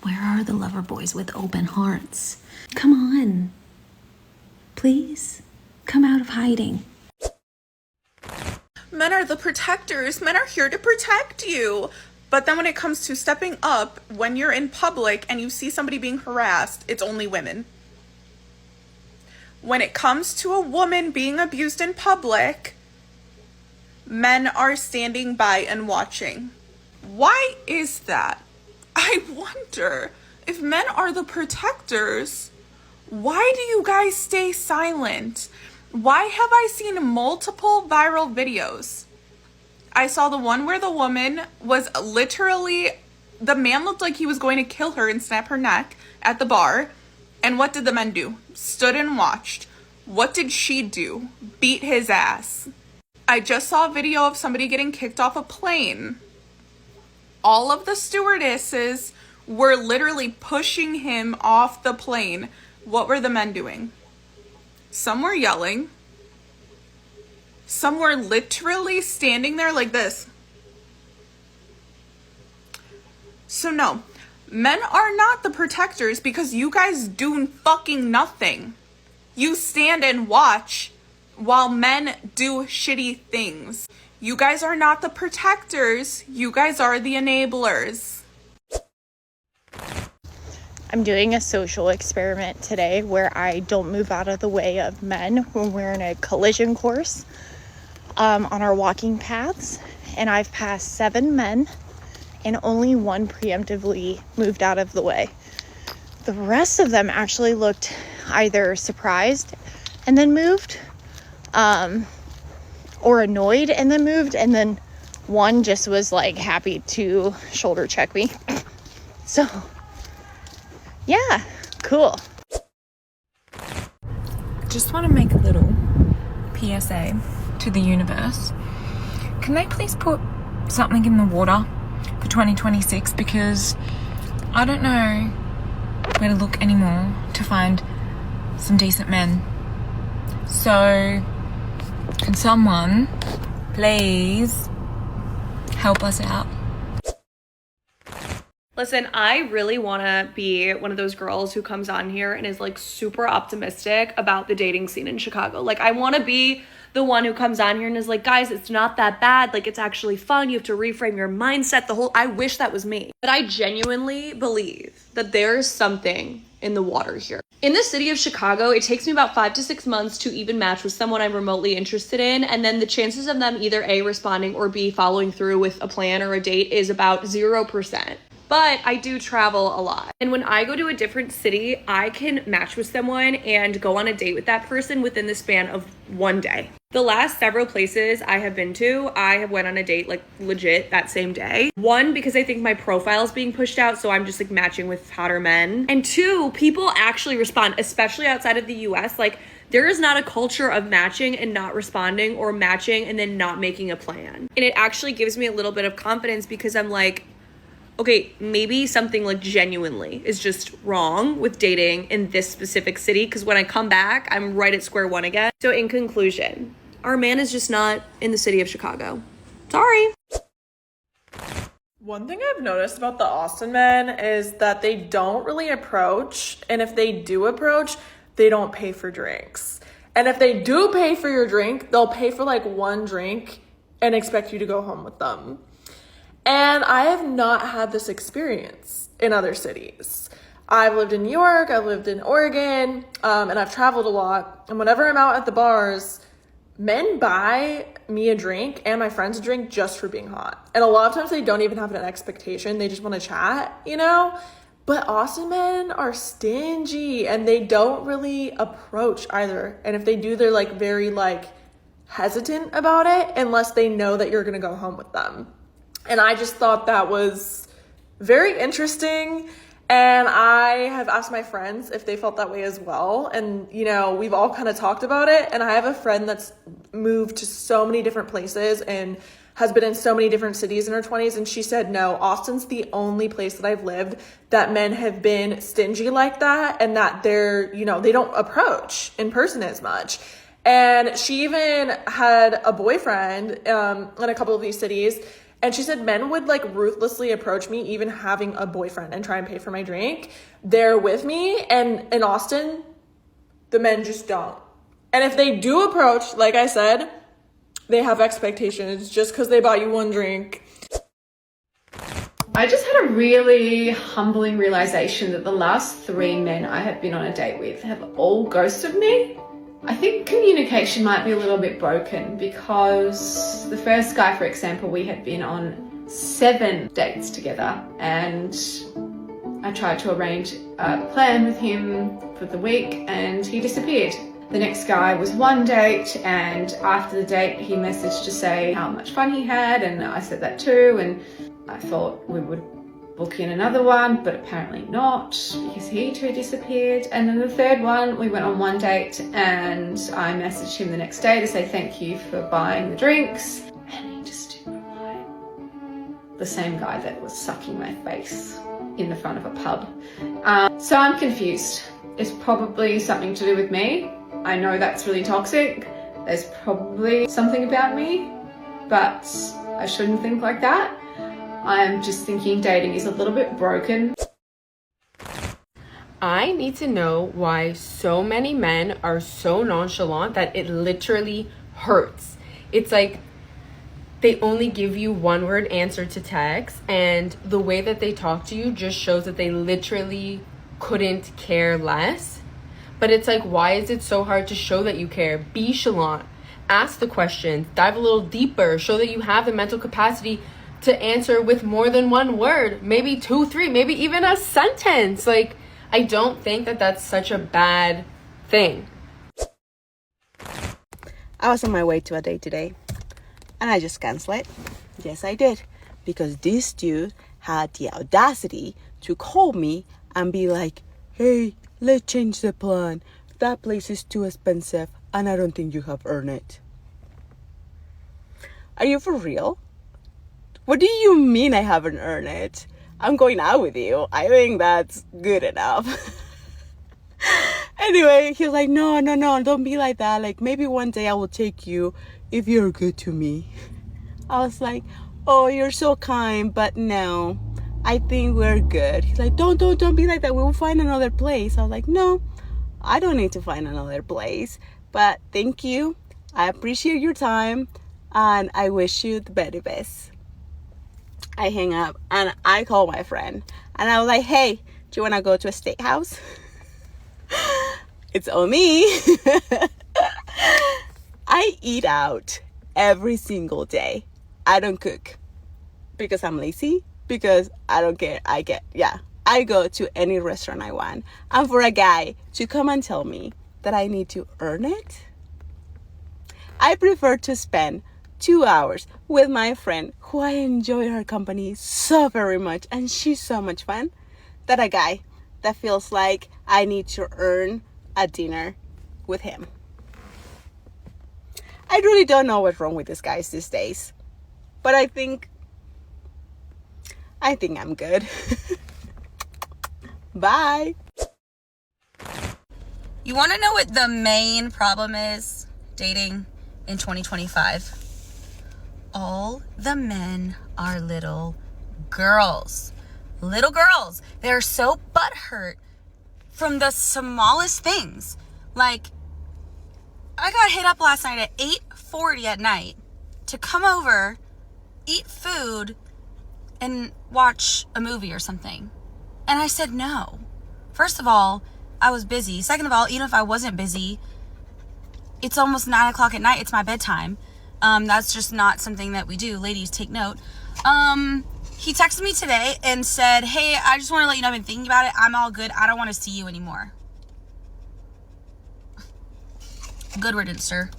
Where are the lover boys with open hearts? Come on. Please, come out of hiding. Men are the protectors. Men are here to protect you. But then when it comes to stepping up, when you're in public and you see somebody being harassed, it's only women. When it comes to a woman being abused in public, men are standing by and watching. Why is that? I wonder, if men are the protectors, why do you guys stay silent? Why have I seen multiple viral videos? I saw the one where the woman was literally, the man looked like he was going to kill her and snap her neck at the bar. And what did the men do? Stood and watched. What did she do? Beat his ass. I just saw a video of somebody getting kicked off a plane. All of the stewardesses were literally pushing him off the plane. What were the men doing? Some were yelling. Some were literally standing there like this. So no, men are not the protectors because you guys do fucking nothing. You stand and watch while men do shitty things. You guys are not the protectors. You guys are the enablers. I'm doing a social experiment today where I don't move out of the way of men when we're in a collision course on our walking paths. And I've passed 7 men and only 1 preemptively moved out of the way. The rest of them actually looked either surprised and then moved, or annoyed and then moved, and then one just was like happy to shoulder check me. So yeah, cool. Just want to make a little PSA to the universe. Can they please put something in the water for 2026? Because I don't know where to look anymore to find some decent men. So can someone please help us out? Listen, I really want to be one of those girls who comes on here and is like super optimistic about the dating scene in Chicago. Like, I want to be the one who comes on here and is like, guys, it's not that bad. Like, it's actually fun. You have to reframe your mindset. I wish that was me. But I genuinely believe that there's something in the water here. In the city of Chicago, it takes me about 5 to 6 months to even match with someone I'm remotely interested in. And then the chances of them either A, responding, or B, following through with a plan or a date is about 0%. But I do travel a lot. And when I go to a different city, I can match with someone and go on a date with that person within the span of 1 day. The last several places I have been to, I have went on a date like legit that same day. 1, because I think my profile is being pushed out, so I'm just like matching with hotter men. And 2, people actually respond, especially outside of the US. Like, there is not a culture of matching and not responding, or matching and then not making a plan. And it actually gives me a little bit of confidence because I'm like, okay, maybe something like genuinely is just wrong with dating in this specific city, because when I come back, I'm right at square one again. So in conclusion, our man is just not in the city of Chicago. Sorry. One thing I've noticed about the Austin men is that they don't really approach, and if they do approach, they don't pay for drinks. And if they do pay for your drink, they'll pay for like 1 drink and expect you to go home with them. And I have not had this experience in other cities. I've lived in New York, I've lived in Oregon, and I've traveled a lot. And whenever I'm out at the bars, men buy me a drink and my friends a drink just for being hot. And a lot of times they don't even have an expectation. They just want to chat, you know? But Austin men are stingy and they don't really approach either. And if they do, they're like very like hesitant about it unless they know that you're going to go home with them. And I just thought that was very interesting. And I have asked my friends if they felt that way as well. And, you know, we've all kind of talked about it. And I have a friend that's moved to so many different places and has been in so many different cities in her 20s. And she said, no, Austin's the only place that I've lived that men have been stingy like that. And that they're, you know, they don't approach in person as much. And she even had a boyfriend in a couple of these cities. And she said men would like ruthlessly approach me, even having a boyfriend, and try and pay for my drink. They're with me. And in Austin, the men just don't. And if they do approach, like I said, they have expectations just because they bought you one drink. I just had a really humbling realization that the last 3 men I have been on a date with have all ghosted me. I think communication might be a little bit broken because the first guy, for example, we had been on 7 dates together, and I tried to arrange a plan with him for the week and he disappeared. The next guy was 1 date, and after the date he messaged to say how much fun he had, and I said that too, and I thought we would book in another one, but apparently not, because he too disappeared. And then the third one, we went on 1 date and I messaged him the next day to say thank you for buying the drinks, and he just didn't reply. The same guy that was sucking my face in the front of a pub. So I'm confused. It's probably something to do with me. I know that's really toxic. There's probably something about me, but I shouldn't think like that. I'm just thinking dating is a little bit broken. I need to know why so many men are so nonchalant that it literally hurts. It's like they only give you 1-word answer to text, and the way that they talk to you just shows that they literally couldn't care less. But it's like, why is it so hard to show that you care? Be chalant. Ask the questions. Dive a little deeper. Show that you have the mental capacity to answer with more than 1 word, maybe 2, 3, maybe even a sentence. Like, I don't think that that's such a bad thing. I was on my way to a date today, and I just canceled it. Yes, I did, because this dude had the audacity to call me and be like, hey, let's change the plan. That place is too expensive, and I don't think you have earned it. Are you for real? What do you mean I haven't earned it? I'm going out with you. I think that's good enough. Anyway, he was like, no, don't be like that. Like, maybe one day I will take you if you're good to me. I was like, oh, you're so kind, but no, I think we're good. He's like, don't be like that. We will find another place. I was like, no, I don't need to find another place, but thank you. I appreciate your time, and I wish you the very best. I hang up and I call my friend and I was like, hey, do you want to go to a steakhouse? It's on me. I eat out every single day. I don't cook because I'm lazy, because I don't care. I go to any restaurant I want. And for a guy to come and tell me that I need to earn it, I prefer to spend 2 hours with my friend who I enjoy her company so very much, and she's so much fun, than a guy that feels like I need to earn a dinner with him. I really don't know what's wrong with these guys these days, but I think I'm good. Bye. You want to know what the main problem is dating in 2025? All the men are little girls. Little girls. They're so butthurt from the smallest things. Like, I got hit up last night at 8:40 at night to come over, eat food, and watch a movie or something. And I said no. First of all, I was busy. Second of all, even if I wasn't busy, it's almost 9 o'clock at night. It's my bedtime. That's just not something that we do. Ladies, take note. He texted me today and said, hey, I just want to let you know I've been thinking about it. I'm all good. I don't want to see you anymore. Good riddance, sir.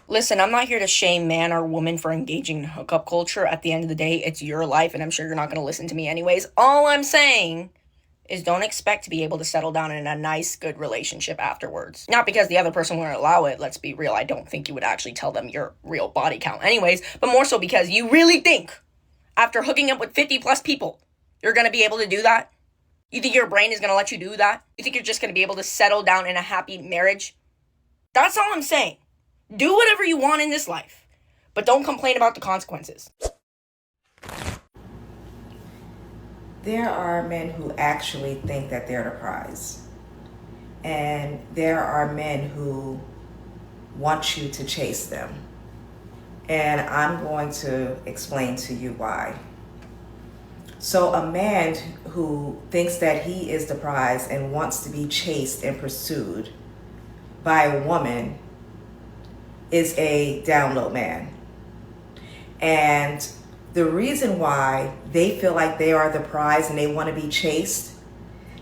Listen, I'm not here to shame man or woman for engaging in hookup culture. At the end of the day, it's your life, and I'm sure you're not going to listen to me anyways. All I'm saying is don't expect to be able to settle down in a nice, good relationship afterwards. Not because the other person wouldn't allow it, let's be real. I don't think you would actually tell them your real body count anyways, but more so because you really think, after hooking up with 50 plus people, you're going to be able to do that? You think your brain is going to let you do that? You think you're just going to be able to settle down in a happy marriage? That's all I'm saying. Do whatever you want in this life, but don't complain about the consequences. There are men who actually think that they're the prize. And there are men who want you to chase them. And I'm going to explain to you why. So a man who thinks that he is the prize and wants to be chased and pursued by a woman is a down low man. And the reason why they feel like they are the prize and they want to be chased,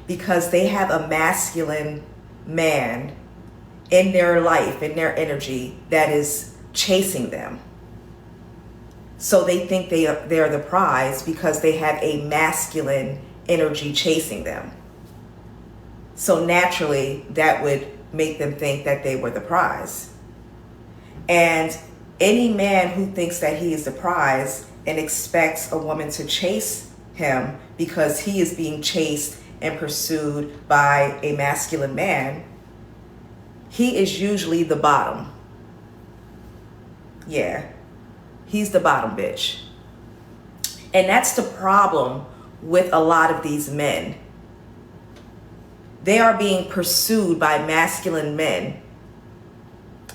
because they have a masculine man in their life, in their energy, that is chasing them. So they think they're the prize because they have a masculine energy chasing them. So naturally, that would make them think that they were the prize. And any man who thinks that he is the prize and expects a woman to chase him because he is being chased and pursued by a masculine man, he is usually the bottom. Yeah, he's the bottom bitch. And that's the problem with a lot of these men. They are being pursued by masculine men,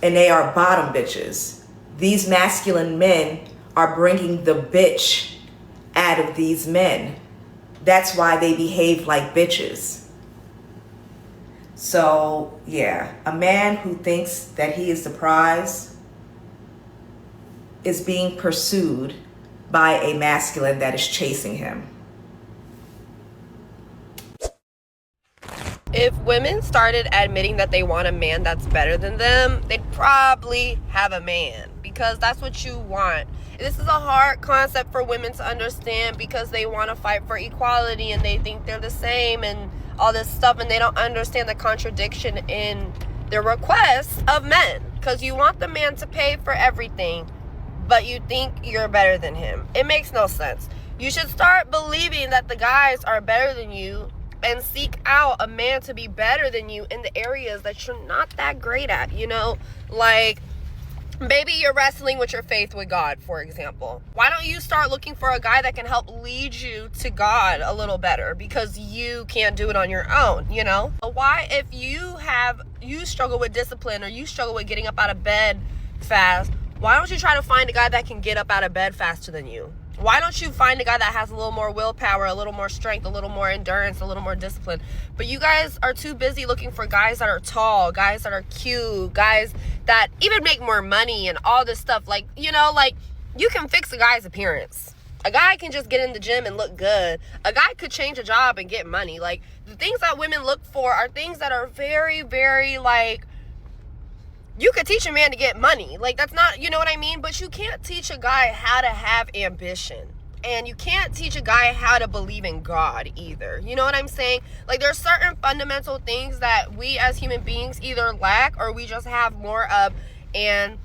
and they are bottom bitches. These masculine men are bringing the bitch out of these men. That's why they behave like bitches. So, yeah, a man who thinks that he is the prize is being pursued by a masculine that is chasing him. If women started admitting that they want a man that's better than them, they'd probably have a man, because that's what you want. This is a hard concept for women to understand because they want to fight for equality and they think they're the same and all this stuff, and they don't understand the contradiction in their requests of men, because you want the man to pay for everything, but you think you're better than him. It makes no sense. You should start believing that the guys are better than you and seek out a man to be better than you in the areas that you're not that great at, you know? Like, maybe you're wrestling with your faith with God, for example. Why don't you start looking for a guy that can help lead you to God a little better, because you can't do it on your own, you know? Why, if you struggle with discipline or you struggle with getting up out of bed fast, why don't you try to find a guy that can get up out of bed faster than you? Why don't you find a guy that has a little more willpower, a little more strength, a little more endurance, a little more discipline? But you guys are too busy looking for guys that are tall, guys that are cute, guys that even make more money and all this stuff. Like, you know, like, you can fix a guy's appearance. A guy can just get in the gym and look good. A guy could change a job and get money. Like, the things that women look for are things that are very, very, like, you could teach a man to get money. Like, that's not, you know what I mean? But you can't teach a guy how to have ambition. And you can't teach a guy how to believe in God either. You know what I'm saying? Like, there's certain fundamental things that we as human beings either lack or we just have more of. And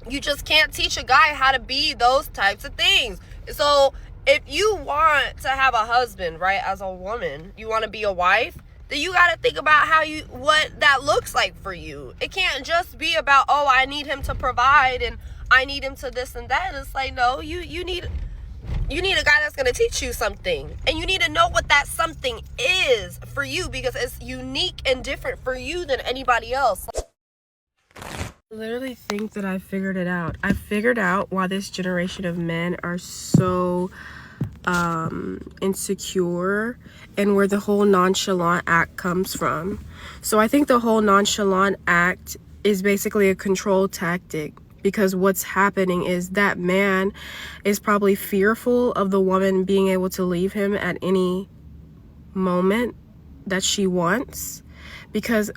you just can't teach a guy how to be those types of things. So if you want to have a husband, right, as a woman, you want to be a wife, then you got to think about what that looks like for you. It can't just be about, oh, I need him to provide and I need him to this and that. It's like, no, you need a guy that's going to teach you something, and you need to know what that something is for you, because it's unique and different for you than anybody else. I literally think that I figured it out. I figured out why this generation of men are so insecure, and where the whole nonchalant act comes from. So I think the whole nonchalant act is basically a control tactic, because what's happening is that man is probably fearful of the woman being able to leave him at any moment that she wants, because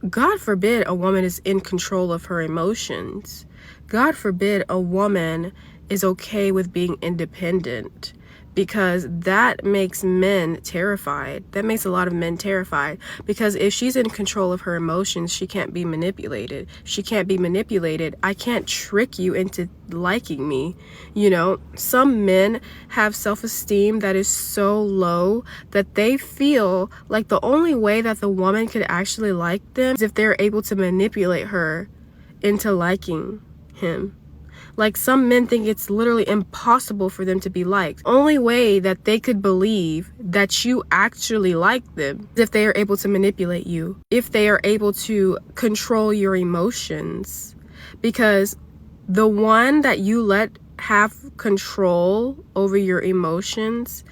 God forbid a woman is in control of her emotions. God forbid a woman is okay with being independent, because that makes men terrified. That makes a lot of men terrified, because if she's in control of her emotions, she can't be manipulated. She can't be manipulated. I can't trick you into liking me. You know, some men have self-esteem that is so low that they feel like the only way that the woman could actually like them is if they're able to manipulate her into liking him. Like, some men think it's literally impossible for them to be liked. Only way that they could believe that you actually like them is if they are able to manipulate you, if they are able to control your emotions. Because the one that you let have control over your emotions,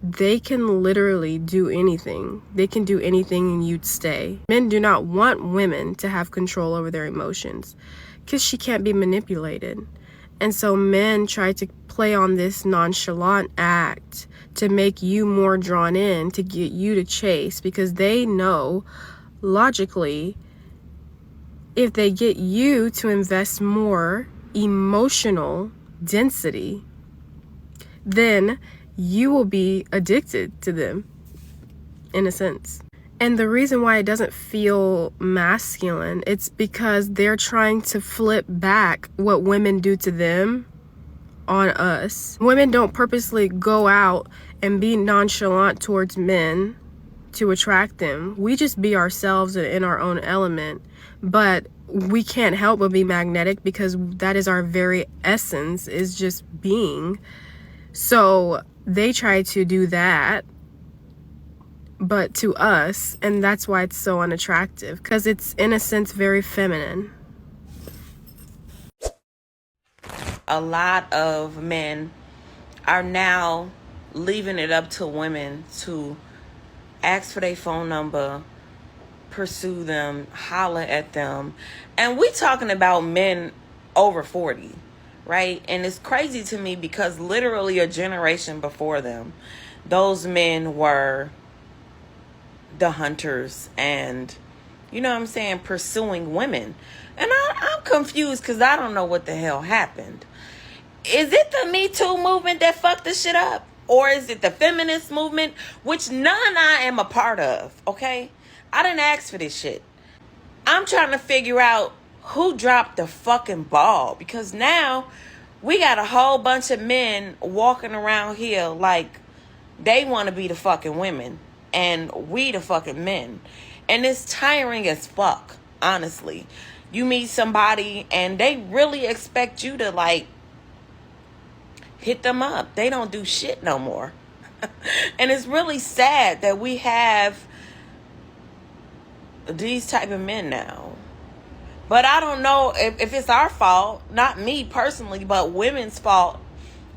they can literally do anything. They can do anything and you'd stay. Men do not want women to have control over their emotions because she can't be manipulated. And so men try to play on this nonchalant act to make you more drawn in, to get you to chase, because they know logically if they get you to invest more emotional density, then you will be addicted to them, in a sense. And the reason why it doesn't feel masculine, it's because they're trying to flip back what women do to them on us. Women don't purposely go out and be nonchalant towards men to attract them. We just be ourselves and in our own element. But we can't help but be magnetic because that is our very essence, is just being. So they try to do that, but to us, and that's why it's so unattractive, because it's, in a sense, very feminine. A lot of men are now leaving it up to women to ask for their phone number, pursue them, holler at them. And we talking about men over 40, right? And it's crazy to me because literally a generation before them, those men were the hunters and, you know what I'm saying, pursuing women. And I'm confused because I don't know what the hell happened. Is it the Me Too movement that fucked this shit up? Or is it the feminist movement, which none I am a part of, okay? I didn't ask for this shit. I'm trying to figure out who dropped the fucking ball, because now we got a whole bunch of men walking around here like they want to be the fucking women and we the fucking men. And it's tiring as fuck, honestly. You meet somebody and they really expect you to like hit them up. They don't do shit no more. And it's really sad that we have these type of men now. But I don't know if it's our fault, not me personally, but women's fault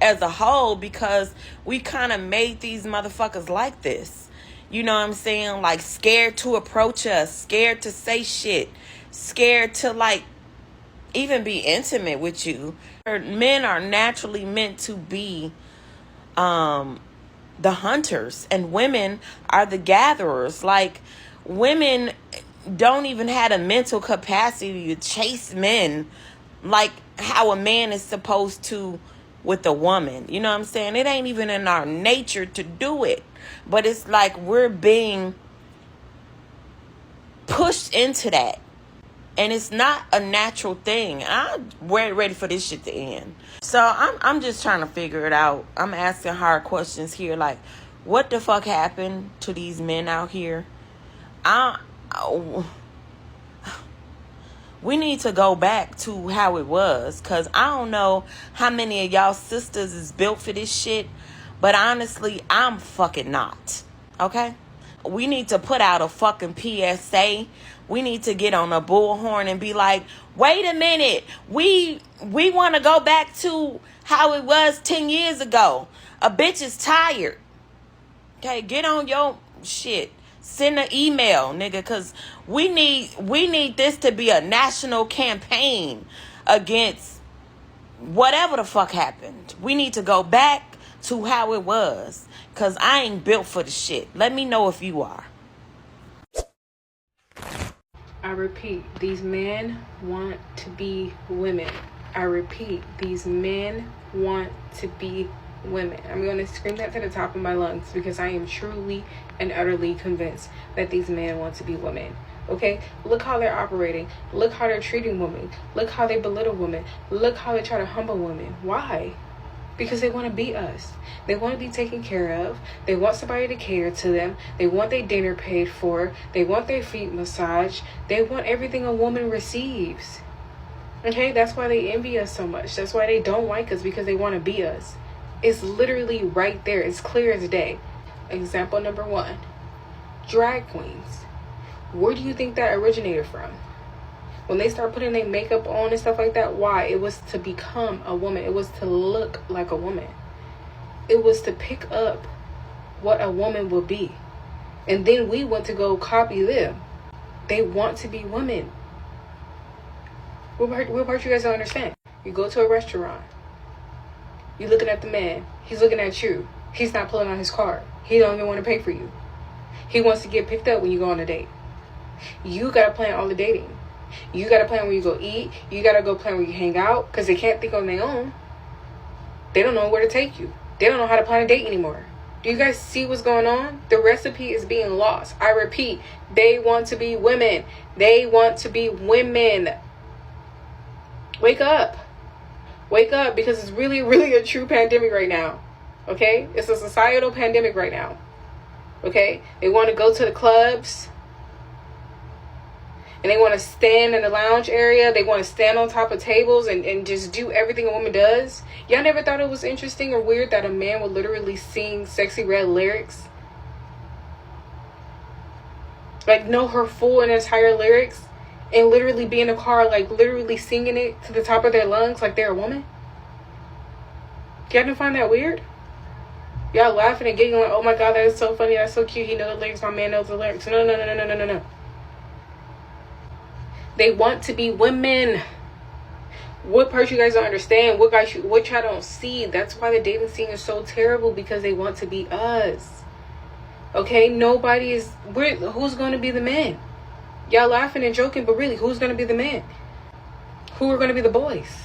as a whole, because we kind of made these motherfuckers like this. You know what I'm saying? Like scared to approach us, scared to say shit, scared to like even be intimate with you. Men are naturally meant to be the hunters, and women are the gatherers. Like, women don't even have a mental capacity to chase men like how a man is supposed to with a woman. You know what I'm saying? It ain't even in our nature to do it. But it's like we're being pushed into that. And it's not a natural thing. I'm ready for this shit to end. So I'm just trying to figure it out. I'm asking hard questions here. Like, what the fuck happened to these men out here? We need to go back to how it was. Because I don't know how many of y'all sisters is built for this shit. But honestly, I'm fucking not. Okay? We need to put out a fucking PSA. We need to get on a bullhorn and be like, wait a minute. We want to go back to how it was 10 years ago. A bitch is tired. Okay, get on your shit. Send an email, nigga, because we need this to be a national campaign against whatever the fuck happened. We need to go back to how it was, because I ain't built for the shit. Let me know if you are. I repeat, these men want to be women. I repeat, these men want to be women. I'm going to scream that to the top of my lungs because I am truly and utterly convinced that these men want to be women. Okay? Look how they're operating. Look how they're treating women. Look how they belittle women. Look how they try to humble women. Why? Because they want to be us. They want to be taken care of. They want somebody to cater to them. They want their dinner paid for. They want their feet massaged. They want everything a woman receives. Okay, that's why they envy us so much. That's why they don't like us, because they want to be us. It's literally right there. It's clear as day. Example number 1, drag queens. Where do you think that originated from? When they start putting their makeup on and stuff like that, why? It was to become a woman. It was to look like a woman. It was to pick up what a woman would be. And then we went to go copy them. They want to be women. What part you guys don't understand? You go to a restaurant. You're looking at the man. He's looking at you. He's not pulling out his card. He don't even want to pay for you. He wants to get picked up when you go on a date. You got to plan all the dating. You got to plan where you go eat. You got to go plan where you hang out, because they can't think on their own. They don't know where to take you. They don't know how to plan a date anymore. Do you guys see what's going on? The recipe is being lost. I repeat, they want to be women. They want to be women. Wake up. Wake up, because it's really, really a true pandemic right now. Okay? It's a societal pandemic right now. Okay? They want to go to the clubs. And they want to stand in the lounge area. They want to stand on top of tables and just do everything a woman does. Y'all never thought it was interesting or weird that a man would literally sing Sexy Red lyrics? Like, know her full and entire lyrics? And literally be in a car, like, literally singing it to the top of their lungs like they're a woman? Y'all didn't find that weird? Y'all laughing and giggling like, oh my God, that is so funny. That's so cute. He knows the lyrics. My man knows the lyrics. No. They want to be women. What part you guys don't understand? What y'all don't see? That's why the dating scene is so terrible, because they want to be us. Okay? Nobody is... Who's going to be the man? Y'all laughing and joking, but really, who's going to be the man? Who are going to be the boys?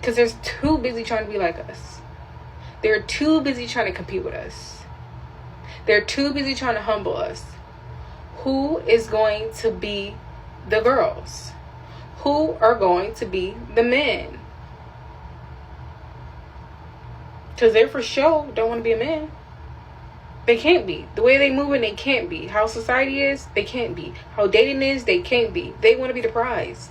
Because they're too busy trying to be like us. They're too busy trying to compete with us. They're too busy trying to humble us. Who is going to be the girls? Who are going to be the men? Because they for sure don't want to be a man. They can't be. The way they moving, they can't be. How society is, they can't be. How dating is, they can't be. They want to be the prize.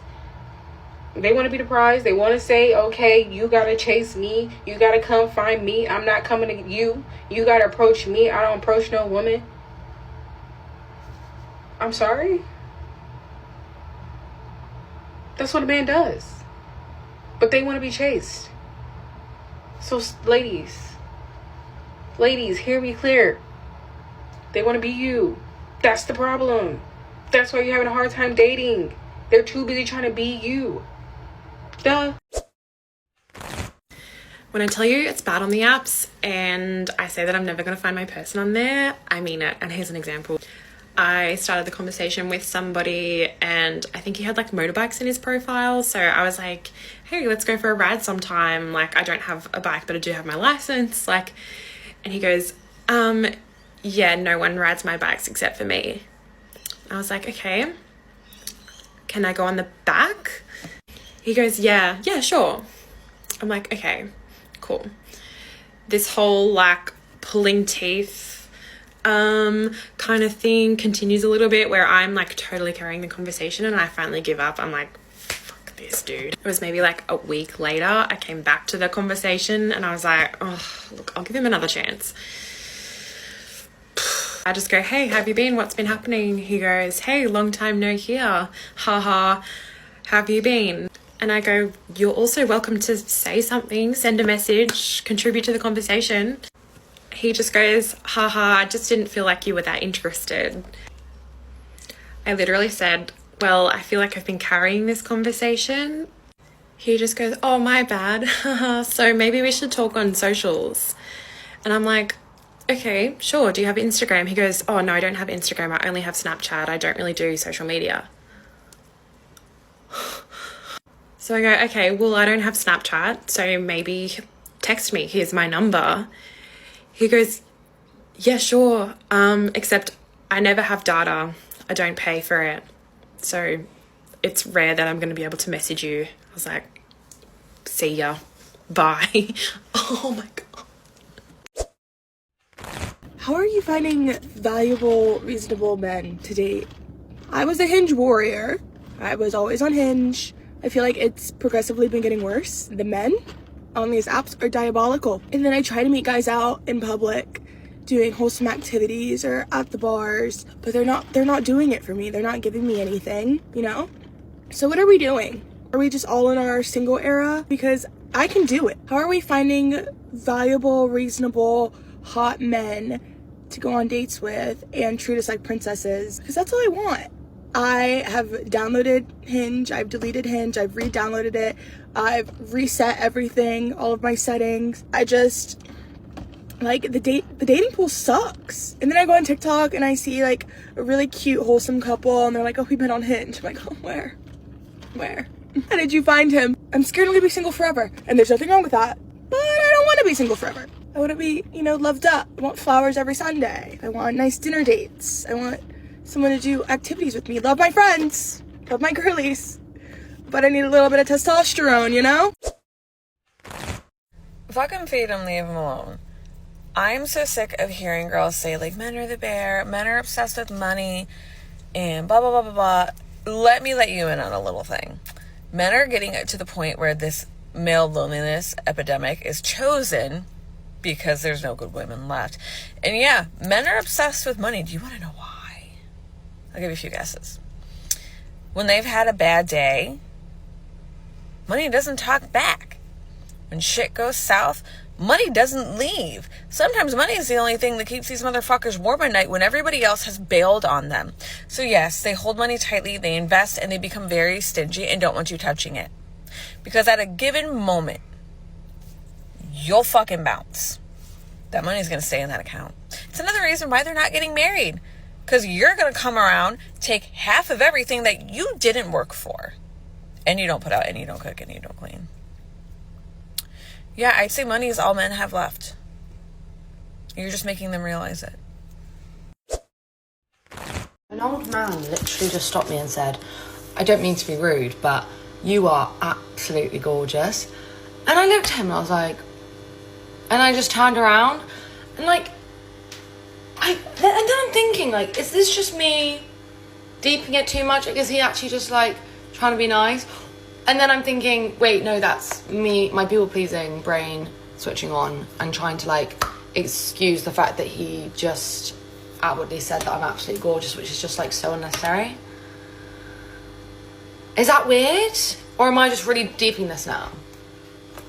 They want to be the prize. They want to say, okay, you got to chase me. You got to come find me. I'm not coming to you. You got to approach me. I don't approach no woman. I'm sorry. That's what a man does. But they want to be chased. So, ladies, hear me clear. They want to be you. That's the problem. That's why you're having a hard time dating. They're too busy trying to be you. Duh. When I tell you it's bad on the apps and I say that I'm never going to find my person on there, I mean it. And here's an example. I started the conversation with somebody and I think he had like motorbikes in his profile. So I was like, hey, let's go for a ride sometime. Like, I don't have a bike, but I do have my license. Like, and he goes, yeah, no one rides my bikes except for me. I was like, okay, can I go on the back? He goes, yeah, sure. I'm like, okay, cool. This whole like pulling teeth kind of thing continues a little bit, where I'm like totally carrying the conversation and I finally give up. I'm like, fuck this dude. It was maybe like a week later, I came back to the conversation and I was like, oh, look, I'll give him another chance. I just go, hey, how have you been? What's been happening? He goes, hey, long time no hear. Haha, how have you been? And I go, you're also welcome to say something, send a message, contribute to the conversation. He just goes, haha, I just didn't feel like you were that interested. I literally said, well, I feel like I've been carrying this conversation. He just goes, oh, my bad. So maybe we should talk on socials. And I'm like, okay, sure. Do you have Instagram? He goes, oh, no, I don't have Instagram. I only have Snapchat. I don't really do social media. So I go, okay, well, I don't have Snapchat, so maybe text me. Here's my number. He goes, yeah, sure. Except I never have data. I don't pay for it. So it's rare that I'm going to be able to message you. I was like, see ya. Bye. Oh my God. How are you finding valuable, reasonable men to date? I was a Hinge warrior. I was always on Hinge. I feel like it's progressively been getting worse. The men on these apps are diabolical. And then I try to meet guys out in public doing wholesome activities or at the bars, but they're not doing it for me. They're not giving me anything, you know? So what are we doing? Are we just all in our single era? Because I can do it. How are we finding valuable, reasonable, hot men to go on dates with and treat us like princesses? Because that's all I want. I have downloaded Hinge, I've deleted Hinge, I've re-downloaded it, I've reset everything, all of my settings. I just, like, the dating pool sucks. And then I go on TikTok and I see like a really cute, wholesome couple and they're like, oh, we've been on Hinge. I'm like, oh, where? How did you find him? I'm scared I'm gonna be single forever. And there's nothing wrong with that, but I don't want to be single forever. I want to be, loved up. I want flowers every Sunday. I want nice dinner dates. I want someone to do activities with me. Love my friends. Love my girlies. But I need a little bit of testosterone, you know? Fucking feed him, leave him alone. I'm so sick of hearing girls say, like, men are the bear, men are obsessed with money, and blah, blah, blah, blah, blah. Let me let you in on a little thing. Men are getting to the point where this male loneliness epidemic is chosen because there's no good women left. And yeah, men are obsessed with money. Do you want to know why? I'll give you a few guesses. When they've had a bad day, money doesn't talk back. When shit goes south, money doesn't leave. Sometimes money is the only thing that keeps these motherfuckers warm at night when everybody else has bailed on them. So yes, they hold money tightly, they invest, and they become very stingy and don't want you touching it. Because at a given moment, you'll fucking bounce. That money's going to stay in that account. It's another reason why they're not getting married. Because you're going to come around, take half of everything that you didn't work for. And you don't put out, and you don't cook, and you don't clean. Yeah, I'd say money is all men have left. You're just making them realize it. An old man literally just stopped me and said, I don't mean to be rude, but you are absolutely gorgeous. And I looked at him and I was like, and I just turned around and like, and then I'm thinking, like, is this just me deeping it too much? Like, is he actually just like trying to be nice? And then I'm thinking, wait, no, that's me, my people-pleasing brain switching on and trying to like excuse the fact that he just outwardly said that I'm absolutely gorgeous, which is just like so unnecessary. Is that weird? Or am I just really deeping this now?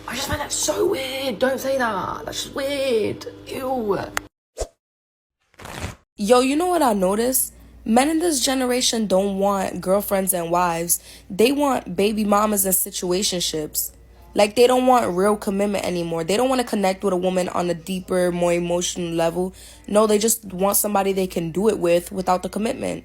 I just find that so weird. Don't say that. That's just weird. Ew. Yo, you know what I noticed? Men in this generation don't want girlfriends and wives. They want baby mamas and situationships. Like, they don't want real commitment anymore. They don't want to connect with a woman on a deeper, more emotional level. No, they just want somebody they can do it with without the commitment.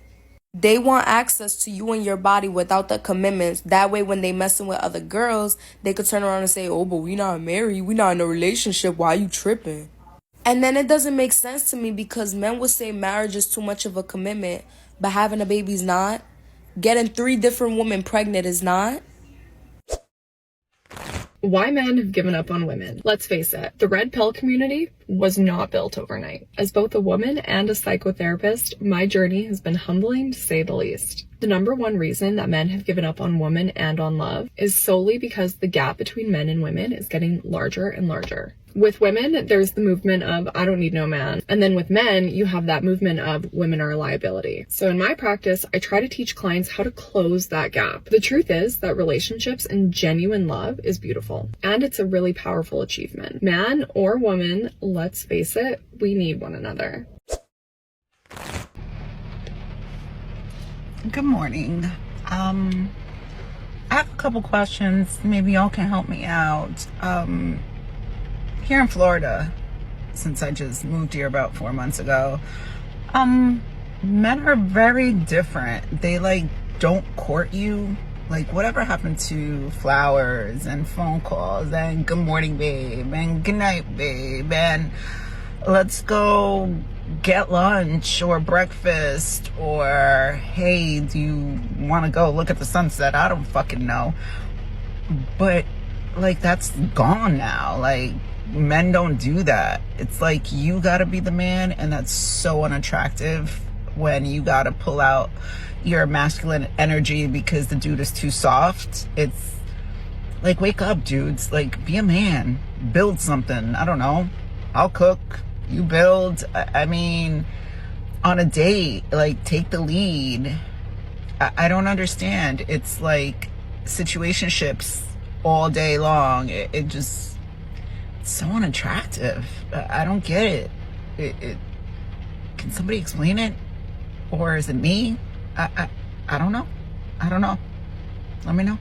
They want access to you and your body without the commitments. That way, when they messing with other girls, they could turn around and say, oh, but we not married. We not in a relationship. Why you tripping? And then it doesn't make sense to me because men would say marriage is too much of a commitment, but having a baby's not. Getting 3 different women pregnant is not. Why men have given up on women. Let's face it, the red pill community was not built overnight. As both a woman and a psychotherapist, my journey has been humbling to say the least. The number one reason that men have given up on women and on love is solely because the gap between men and women is getting larger and larger. With women, there's the movement of, I don't need no man. And then with men, you have that movement of women are a liability. So in my practice, I try to teach clients how to close that gap. The truth is that relationships and genuine love is beautiful. And it's a really powerful achievement. Man or woman, let's face it, we need one another. Good morning. I have a couple questions. Maybe y'all can help me out. Here in Florida, since I just moved here about 4 months ago, men are very different. They like don't court you. Like, whatever happened to flowers and phone calls and good morning, babe, and good night, babe, and let's go get lunch or breakfast, or hey, do you want to go look at the sunset? I don't fucking know. But like, that's gone now. Like, men don't do that. It's like, you gotta be the man, and that's so unattractive when you gotta pull out your masculine energy because the dude is too soft. It's like, wake up, dudes. Like, be a man. Build something. I don't know. I'll cook. You build. I mean, on a date, like, take the lead. I don't understand. It's like situationships all day long. It just, it's so unattractive. I don't get it. Can somebody explain it? Or is it me? I don't know. Let me know.